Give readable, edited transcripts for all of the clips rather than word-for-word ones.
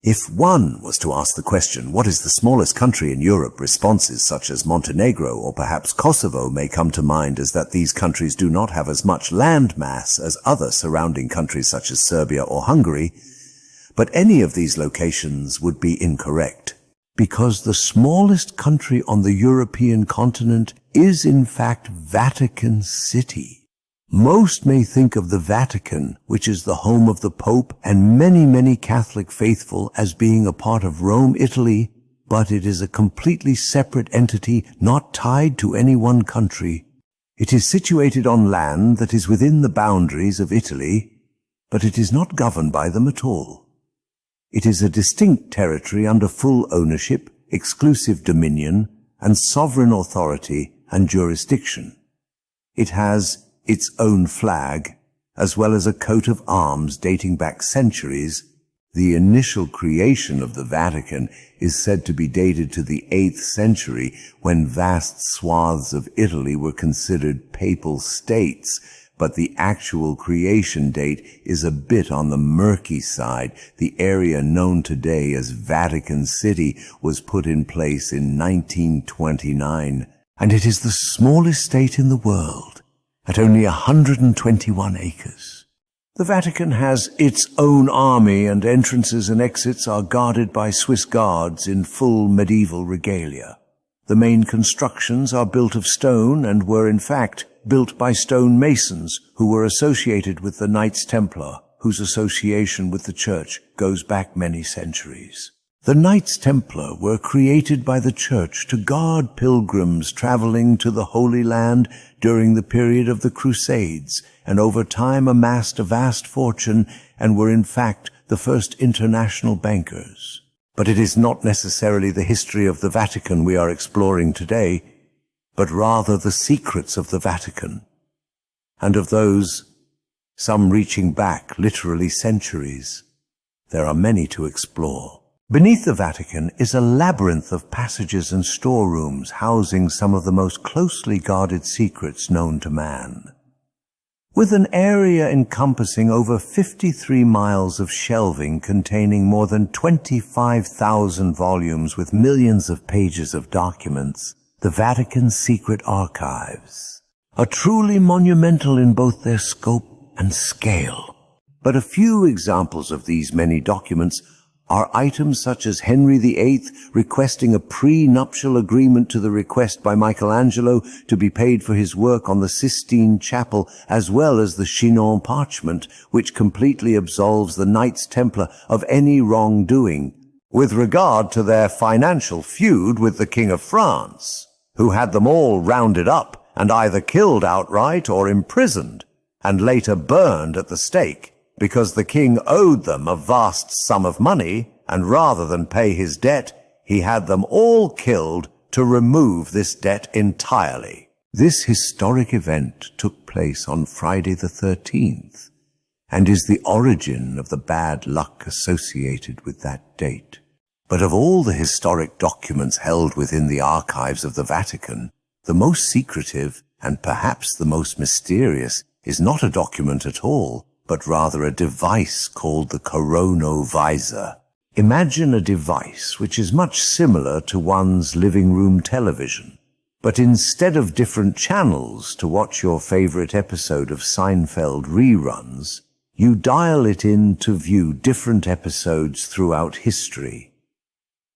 If one was to ask the question, what is the smallest country in Europe, responses such as Montenegro or perhaps Kosovo may come to mind, as that these countries do not have as much land mass as other surrounding countries such as Serbia or Hungary, but any of these locations would be incorrect, because the smallest country on the European continent is in fact Vatican City. Most may think of the Vatican, which is the home of the Pope and many Catholic faithful, as being a part of Rome, Italy, but it is a completely separate entity not tied to any one country. It is situated on land that is within the boundaries of Italy, but it is not governed by them at all. It is a distinct territory under full ownership, exclusive dominion, and sovereign authority and jurisdiction. It has its own flag, as well as a coat of arms dating back centuries. The initial creation of the Vatican is said to be dated to the 8th century, when vast swaths of Italy were considered papal states, but the actual creation date is a bit on the murky side. The area known today as Vatican City was put in place in 1929, and it is the smallest state in the world, at only 121 acres. The Vatican has its own army, and entrances and exits are guarded by Swiss guards in full medieval regalia. The main constructions are built of stone and were in fact built by stone masons who were associated with the Knights Templar, whose association with the Church goes back many centuries. The Knights Templar were created by the Church to guard pilgrims traveling to the Holy Land during the period of the Crusades, and over time amassed a vast fortune and were in fact the first international bankers. But it is not necessarily the history of the Vatican we are exploring today, but rather the secrets of the Vatican, and of those, some reaching back literally centuries. There are many to explore. Beneath the Vatican is a labyrinth of passages and storerooms housing some of the most closely guarded secrets known to man. With an area encompassing over 53 miles of shelving containing more than 25,000 volumes with millions of pages of documents, the Vatican's secret archives are truly monumental in both their scope and scale. But a few examples of these many documents are items such as Henry VIII requesting a pre-nuptial agreement to the request by Michelangelo to be paid for his work on the Sistine Chapel, as well as the Chinon parchment, which completely absolves the Knights Templar of any wrongdoing with regard to their financial feud with the King of France, who had them all rounded up and either killed outright or imprisoned, and later burned at the stake, because the king owed them a vast sum of money, and rather than pay his debt, he had them all killed to remove this debt entirely. This historic event took place on Friday the 13th, and is the origin of the bad luck associated with that date. But of all the historic documents held within the archives of the Vatican, the most secretive, and perhaps the most mysterious, is not a document at all, but rather a device called the coronovisor. Imagine a device which is much similar to one's living room television, but instead of different channels to watch your favorite episode of Seinfeld reruns, you dial it in to view different episodes throughout history.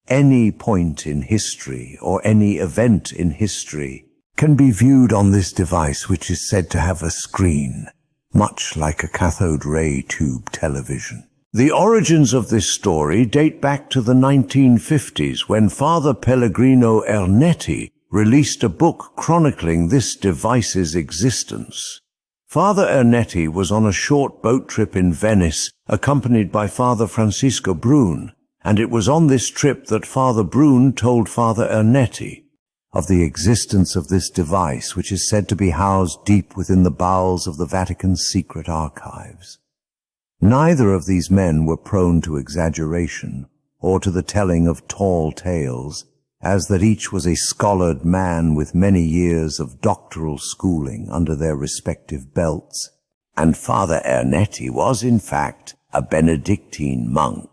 Any point in history or any event in history can be viewed on this device, which is said to have a screen, much like a cathode ray tube television. The origins of this story date back to the 1950s, when Father Pellegrino Ernetti released a book chronicling this device's existence. Father Ernetti was on a short boat trip in Venice, accompanied by Father Francisco Brun, and it was on this trip that Father Brun told Father Ernetti of the existence of this device, which is said to be housed deep within the bowels of the Vatican's secret archives. Neither of these men were prone to exaggeration or to the telling of tall tales, as that each was a scholared man with many years of doctoral schooling under their respective belts, and Father Ernetti was in fact a Benedictine monk,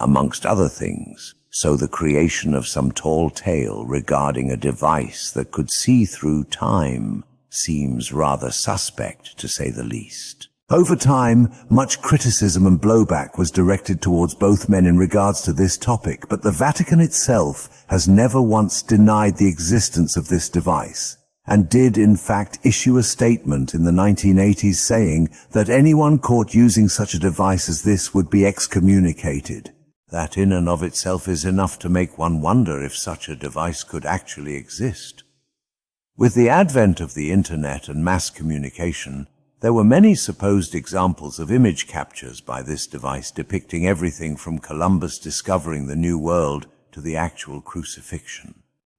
amongst other things. So the creation of some tall tale regarding a device that could see through time seems rather suspect, to say the least. Over time, much criticism and blowback was directed towards both men in regards to this topic, but the Vatican itself has never once denied the existence of this device, and did in fact issue a statement in the 1980s saying that anyone caught using such a device as this would be excommunicated. That in and of itself is enough to make one wonder if such a device could actually exist. With the advent of the internet and mass communication, there were many supposed examples of image captures by this device depicting everything from Columbus discovering the New World to the actual crucifixion.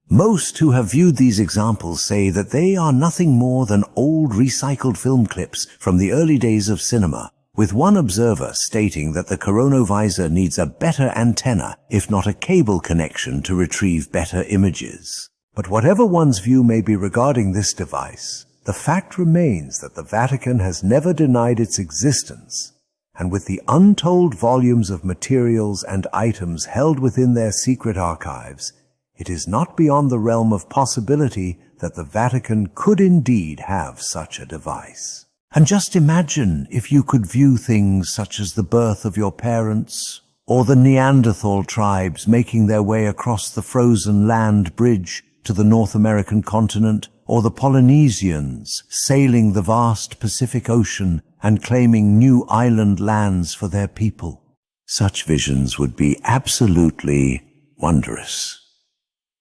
Most who have viewed these examples say that they are nothing more than old recycled film clips from the early days of cinema, with one observer stating that the coronavisor needs a better antenna, if not a cable connection, to retrieve better images. But whatever one's view may be regarding this device, the fact remains that the Vatican has never denied its existence, and with the untold volumes of materials and items held within their secret archives, it is not beyond the realm of possibility that the Vatican could indeed have such a device. And just imagine if you could view things such as the birth of your parents, or the Neanderthal tribes making their way across the frozen land bridge to the North American continent, or the Polynesians sailing the vast Pacific Ocean and claiming new island lands for their people. Such visions would be absolutely wondrous.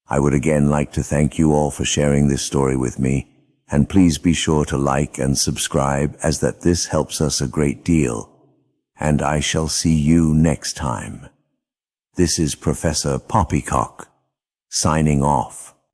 I would again like to thank you all for sharing this story with me, and please be sure to like and subscribe, as that this helps us a great deal. And I shall see you next time. This is Professor Poppycock, signing off.